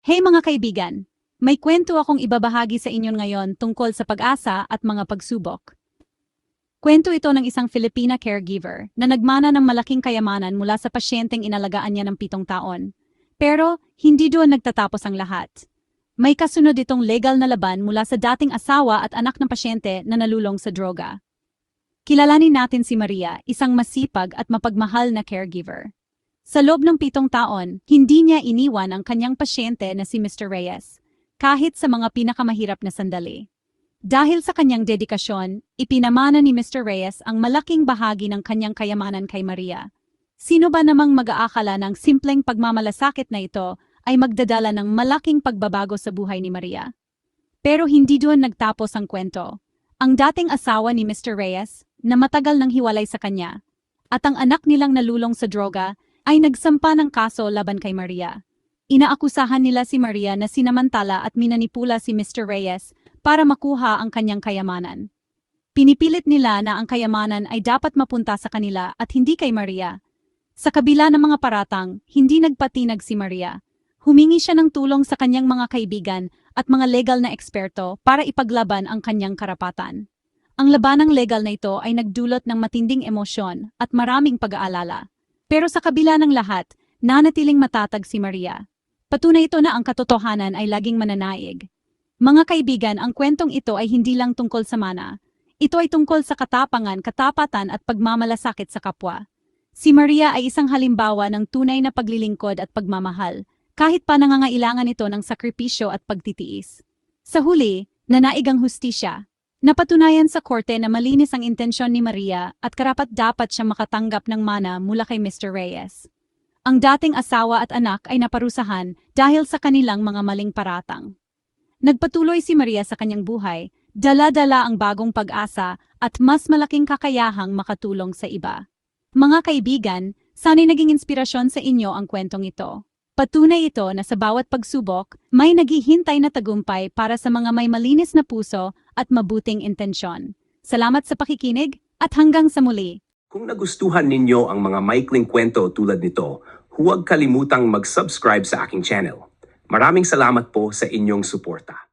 Hey mga kaibigan! May kwento akong ibabahagi sa inyo ngayon tungkol sa pag-asa at mga pagsubok. Kwento ito ng isang Filipina caregiver na nagmana ng malaking kayamanan mula sa pasyenteng inalagaan niya ng 7 taon. Pero, hindi doon nagtatapos ang lahat. May kasunod itong legal na laban mula sa dating asawa at anak ng pasyente na nalulong sa droga. Kilalanin natin si Maria, isang masipag at mapagmahal na caregiver. Sa loob ng 7 taon, hindi niya iniwan ang kanyang pasyente na si Mr. Reyes, kahit sa mga pinakamahirap na sandali. Dahil sa kanyang dedikasyon, ipinamana ni Mr. Reyes ang malaking bahagi ng kanyang kayamanan kay Maria. Sino ba namang mag-aakala ng simpleng pagmamalasakit na ito ay magdadala ng malaking pagbabago sa buhay ni Maria? Pero hindi doon nagtapos ang kwento. Ang dating asawa ni Mr. Reyes, na matagal nang hiwalay sa kanya, at ang anak nilang nalulong sa droga, ay nagsampa ng kaso laban kay Maria. Inaakusahan nila si Maria na sinamantala at minanipula si Mr. Reyes para makuha ang kanyang kayamanan. Pinipilit nila na ang kayamanan ay dapat mapunta sa kanila at hindi kay Maria. Sa kabila ng mga paratang, hindi nagpatinag si Maria. Humingi siya ng tulong sa kanyang mga kaibigan at mga legal na eksperto para ipaglaban ang kanyang karapatan. Ang labanang legal na ito ay nagdulot ng matinding emosyon at maraming pag-aalala. Pero sa kabila ng lahat, nanatiling matatag si Maria. Patunay ito na ang katotohanan ay laging mananaig. Mga kaibigan, ang kwentong ito ay hindi lang tungkol sa mana. Ito ay tungkol sa katapangan, katapatan at pagmamalasakit sa kapwa. Si Maria ay isang halimbawa ng tunay na paglilingkod at pagmamahal, kahit pa nangangailangan ito ng sakripisyo at pagtitiis. Sa huli, nanaig ang hustisya. Napatunayan sa korte na malinis ang intensyon ni Maria at karapat-dapat siya makatanggap ng mana mula kay Mr. Reyes. Ang dating asawa at anak ay naparusahan dahil sa kanilang mga maling paratang. Nagpatuloy si Maria sa kanyang buhay, dala-dala ang bagong pag-asa at mas malaking kakayahang makatulong sa iba. Mga kaibigan, sana'y naging inspirasyon sa inyo ang kwentong ito. Patunay ito na sa bawat pagsubok, may naghihintay na tagumpay para sa mga may malinis na puso at mabuting intensyon. Salamat sa pakikinig at hanggang sa muli. Kung nagustuhan ninyo ang mga maikling kwento tulad nito, huwag kalimutang mag-subscribe sa aking channel. Maraming salamat po sa inyong suporta.